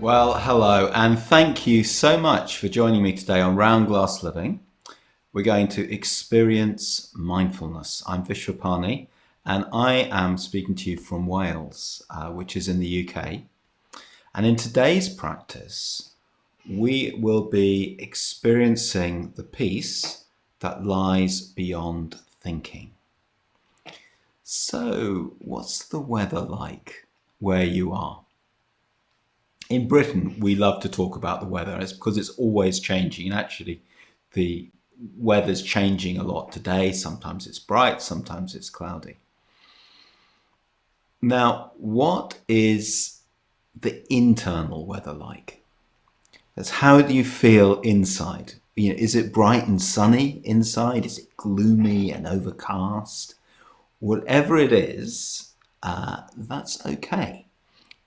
Well, hello, and thank you so much for joining me today on Round Glass Living. We're going to experience mindfulness. I'm Vishvapani, and I am speaking to you from Wales, which is in the UK. And in today's practice, we will be experiencing the peace that lies beyond thinking. So, what's the weather like where you are? In Britain, we love to talk about the weather. It's because it's always changing. And actually, the weather's changing a lot today. Sometimes it's bright, sometimes it's cloudy. Now, what is the internal weather like? That's how do you feel inside? Is it bright and sunny inside? Is it gloomy and overcast? Whatever it is, that's okay.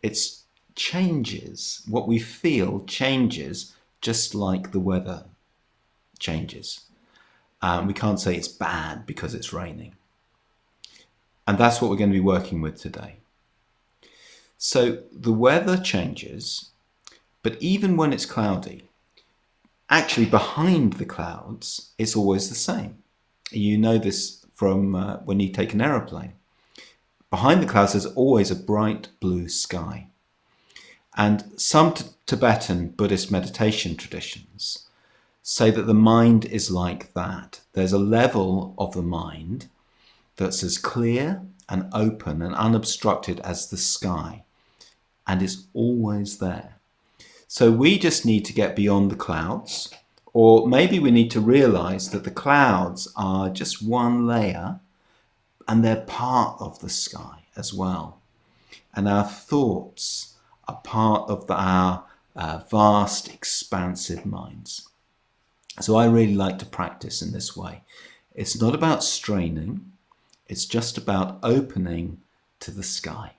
It's changes. What we feel changes just like the weather changes. We can't say it's bad because it's raining. And that's what we're going to be working with today. So the weather changes, but even when it's cloudy, actually behind the clouds, it's always the same. You know this from when you take an aeroplane. Behind the clouds, there's always a bright blue sky. And some Tibetan Buddhist meditation traditions say that the mind is like that. There's a level of the mind that's as clear and open and unobstructed as the sky, and is always there. So we just need to get beyond the clouds, or maybe we need to realize that the clouds are just one layer and they're part of the sky as well. And our thoughts are part of our vast, expansive minds. So I really like to practice in this way. It's not about straining, it's just about opening to the sky.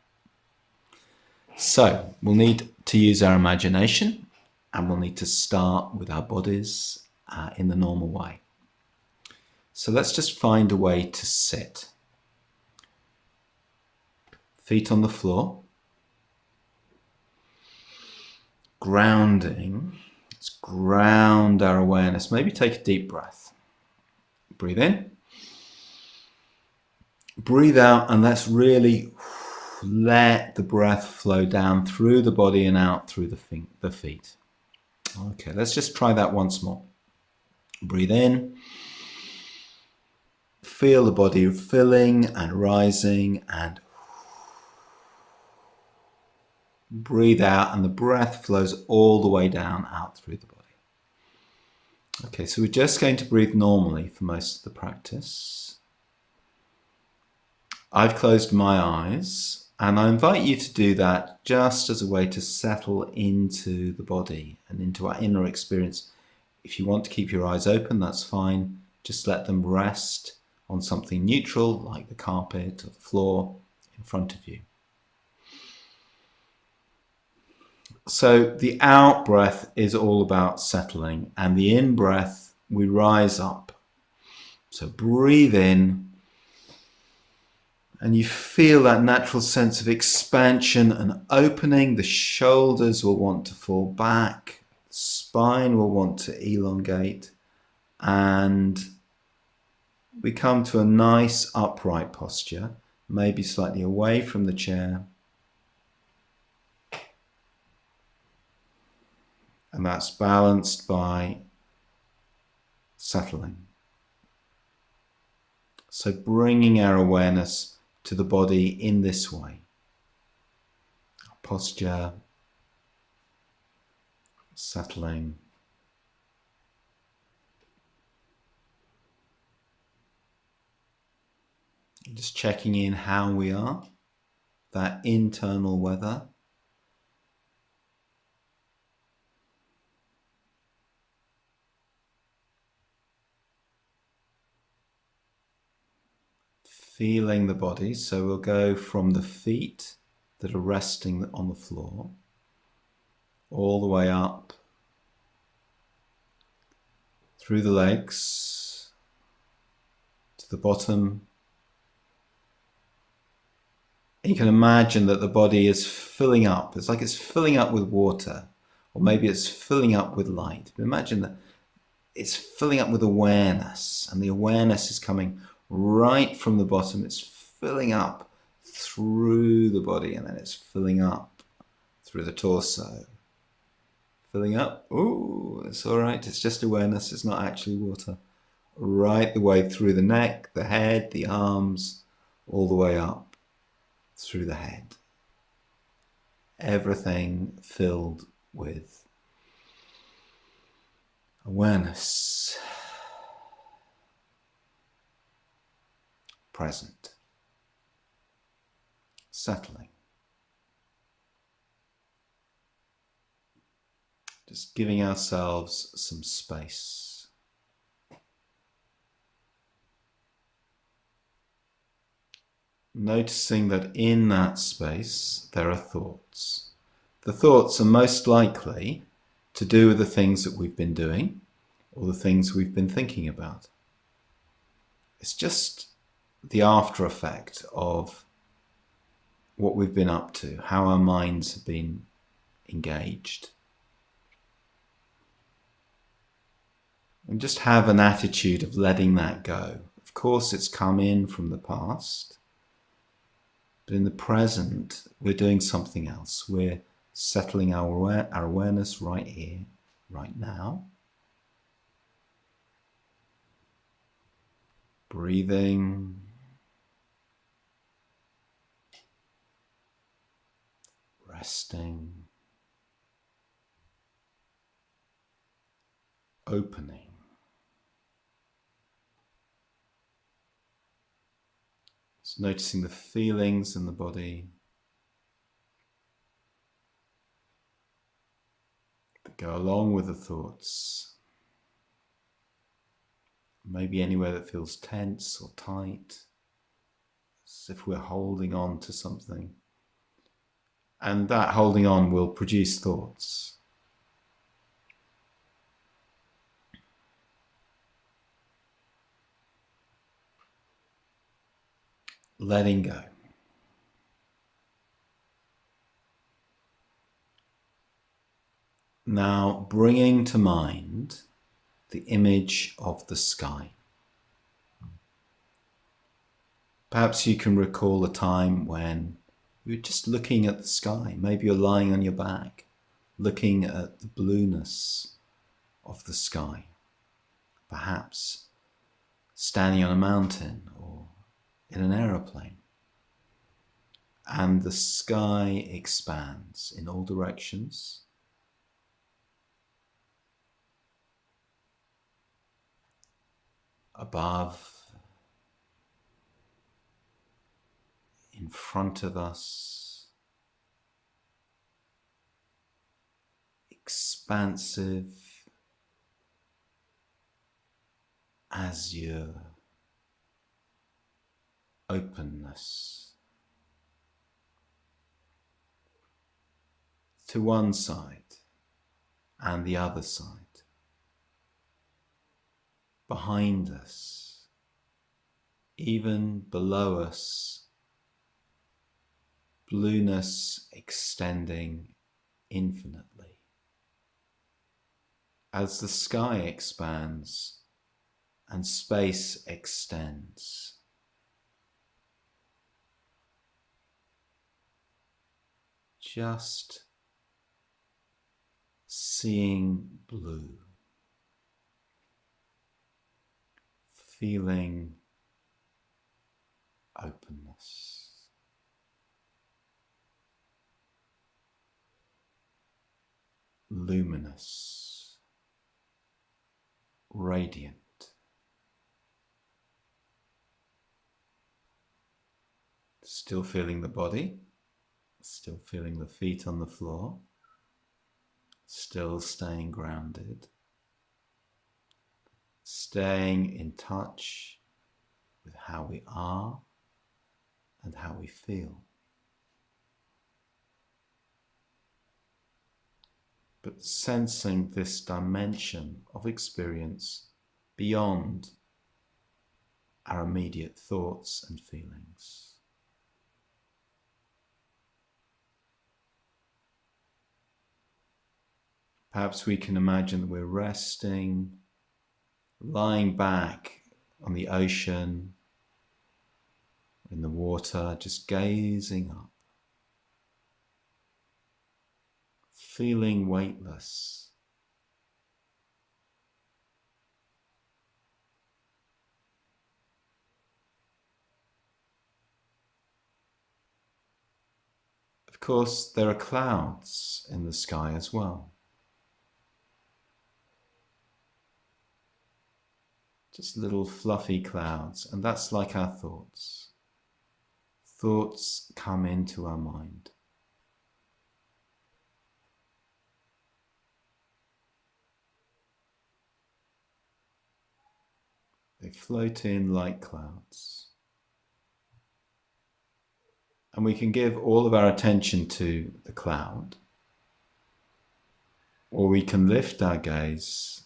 So we'll need to use our imagination, and we'll need to start with our bodies in the normal way. So let's just find a way to sit. Feet on the floor. Grounding. Let's ground our awareness. Maybe take a deep breath. Breathe in. Breathe out, and let's really let the breath flow down through the body and out through the feet. Okay, let's just try that once more. Breathe in. Feel the body filling and rising, and breathe out, and the breath flows all the way down out through the body. Okay, so we're just going to breathe normally for most of the practice. I've closed my eyes, and I invite you to do that just as a way to settle into the body and into our inner experience. If you want to keep your eyes open, that's fine. Just let them rest on something neutral, like the carpet or the floor in front of you. So the out breath is all about settling, and the in breath, we rise up. So breathe in, and you feel that natural sense of expansion and opening. The shoulders will want to fall back, the spine will want to elongate, and we come to a nice upright posture, maybe slightly away from the chair. And that's balanced by settling. So bringing our awareness to the body in this way. Posture, settling. Just checking in how we are, that internal weather. Feeling the body, so we'll go from the feet that are resting on the floor all the way up through the legs to the bottom You can imagine that the body is filling up. It's like it's filling up with water, or maybe it's filling up with light. But imagine that it's filling up with awareness, and the awareness is coming right from the bottom. It's filling up through the body, and then it's filling up through the torso. Filling up. Oh, it's all right. It's just awareness. It's not actually water. Right the way through the neck, the head, the arms, all the way up through the head. Everything filled with awareness, present, settling. Just giving ourselves some space. Noticing that in that space there are thoughts. The thoughts are most likely to do with the things that we've been doing or the things we've been thinking about. It's just the after effect of what we've been up to, how our minds have been engaged. And just have an attitude of letting that go. Of course, it's come in from the past, but in the present, we're doing something else. We're settling our awareness right here, right now. Breathing. Resting. Opening. Just noticing the feelings in the body that go along with the thoughts. Maybe anywhere that feels tense or tight, as if we're holding on to something. And that holding on will produce thoughts. Letting go. Now bringing to mind the image of the sky. Perhaps you can recall a time when you were just looking at the sky. Maybe you're lying on your back, looking at the blueness of the sky. Perhaps standing on a mountain or in an aeroplane. And the sky expands in all directions. Above, in front of us, expansive, azure, openness. To one side and the other side. Behind us, even below us, blueness extending infinitely. As the sky expands and space extends, just seeing blue, feeling openness. Luminous, radiant. Still feeling the body, still feeling the feet on the floor, still staying grounded, staying in touch with how we are and how we feel. But sensing this dimension of experience beyond our immediate thoughts and feelings. Perhaps we can imagine that we're resting, lying back on the ocean, in the water, just gazing up, feeling weightless. Of course, there are clouds in the sky as well. Just little fluffy clouds, and that's like our thoughts. Thoughts come into our mind. They float in like clouds. And we can give all of our attention to the cloud, or we can lift our gaze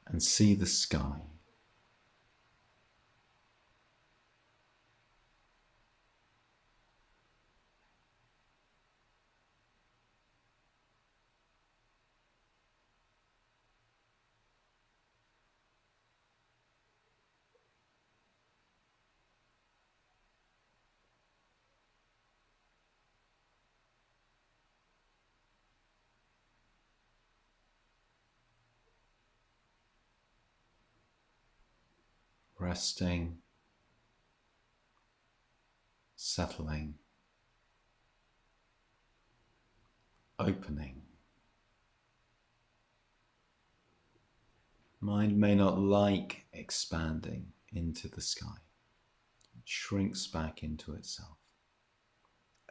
and see the sky. Resting, settling, opening. Mind may not like expanding into the sky. It shrinks back into itself.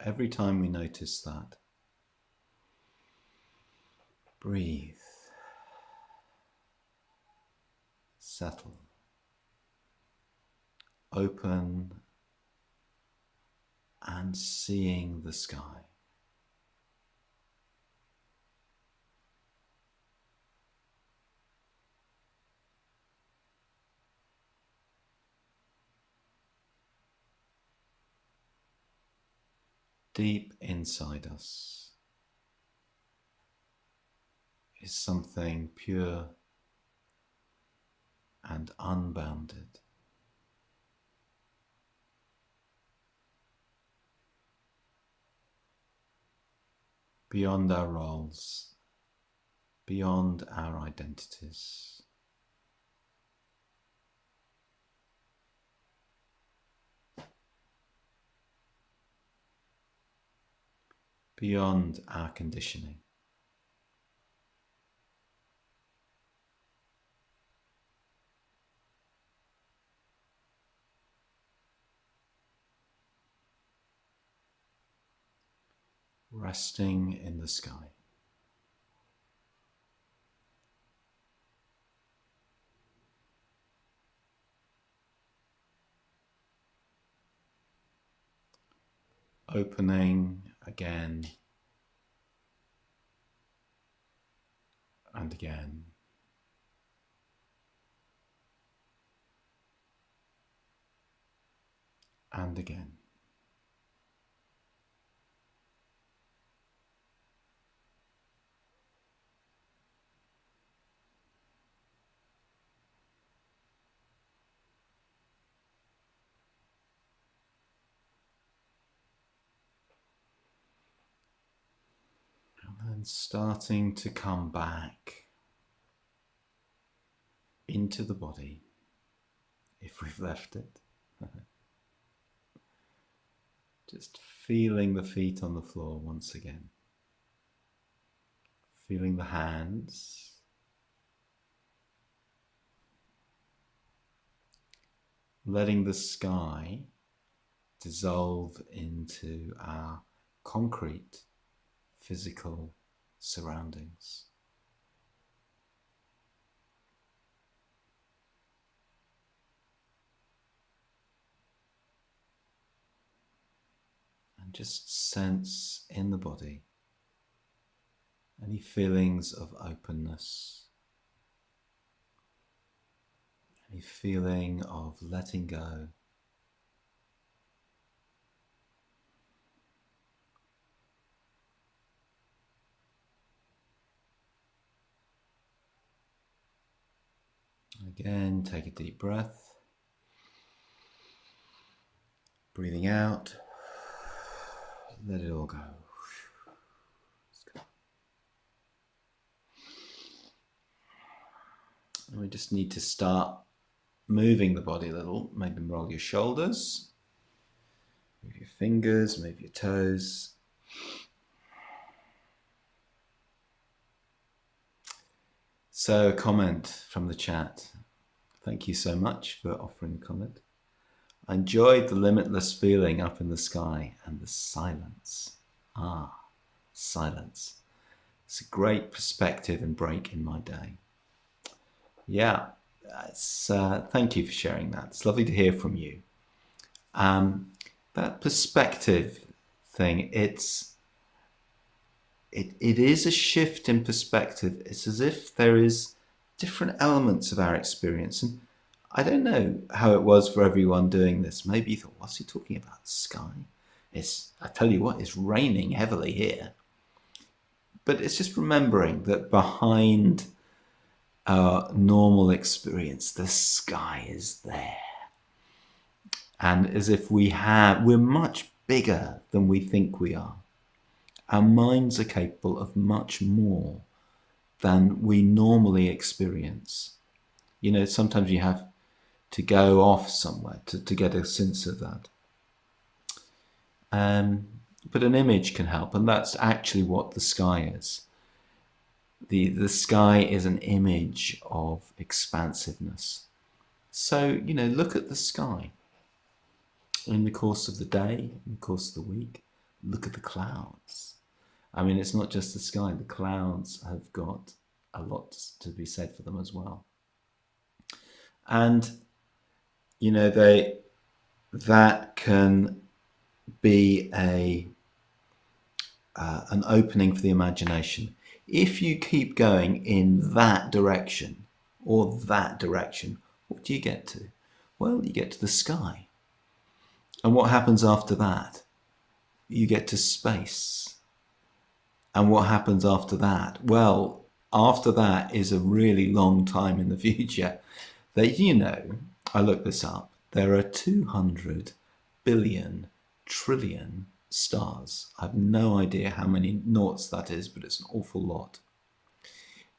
Every time we notice that, breathe, settle, open, and seeing the sky. Deep inside us is something pure and unbounded. Beyond our roles, beyond our identities. Beyond our conditioning. Resting in the sky. Opening again and again. And again. And starting to come back into the body, if we've left it. Just feeling the feet on the floor once again. Feeling the hands. Letting the sky dissolve into our concrete, physical surroundings. And just sense in the body any feelings of openness, any feeling of letting go, Again, take a deep breath. Breathing out. Let it all go. And we just need to start moving the body a little. Maybe roll your shoulders. Move your fingers, move your toes. So, a comment from the chat. Thank you so much for offering a comment. I enjoyed the limitless feeling up in the sky and the silence. Silence. It's a great perspective and break in my day. Yeah, thank you for sharing that. It's lovely to hear from you. That perspective thing, it is a shift in perspective. It's as if there is different elements of our experience. And I don't know how it was for everyone doing this. Maybe you thought, what's he talking about? Sky? I tell you what, it's raining heavily here. But it's just remembering that behind our normal experience, the sky is there. And as if we're much bigger than we think we are. Our minds are capable of much more than we normally experience. You know, sometimes you have to go off somewhere to get a sense of that. But an image can help, and that's actually what the sky is. The sky is an image of expansiveness. So, you know, look at the sky. In the course of the day, in the course of the week, look at the clouds. I mean, it's not just the sky. The clouds have got a lot to be said for them as well. And, you know, that can be an opening for the imagination. If you keep going in that direction or that direction, what do you get to? Well, you get to the sky. And what happens after that? You get to space. And what happens after that? Well, after that is a really long time in the future. That, you know, I looked this up, there are 200 billion trillion stars. I have no idea how many noughts that is, but it's an awful lot.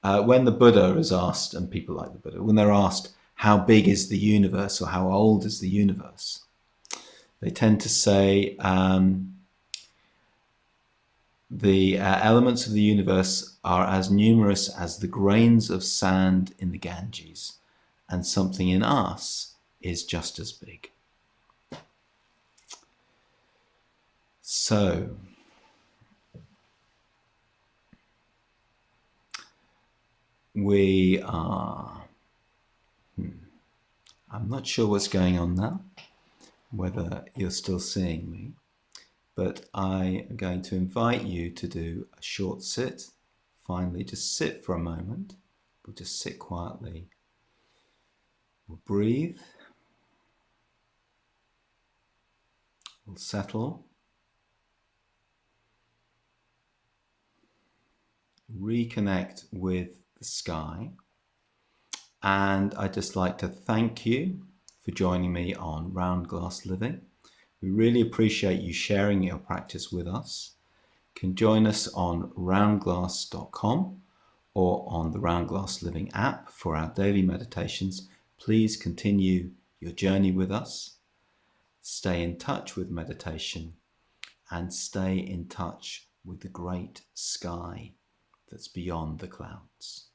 When the Buddha is asked, and people like the Buddha, when they're asked, how big is the universe or how old is the universe? They tend to say the elements of the universe are as numerous as the grains of sand in the Ganges, and something in us is just as big. So, we are... I'm not sure what's going on now, whether you're still seeing me, but I am going to invite you to do a short sit. Finally, just sit for a moment. We'll just sit quietly. We'll breathe. We'll settle. Reconnect with the sky. And I'd just like to thank you for joining me on Round Glass Living. We really appreciate you sharing your practice with us. You can join us on roundglass.com or on the Round Glass Living app for our daily meditations. Please continue your journey with us. Stay in touch with meditation and stay in touch with the great sky that's beyond the clouds.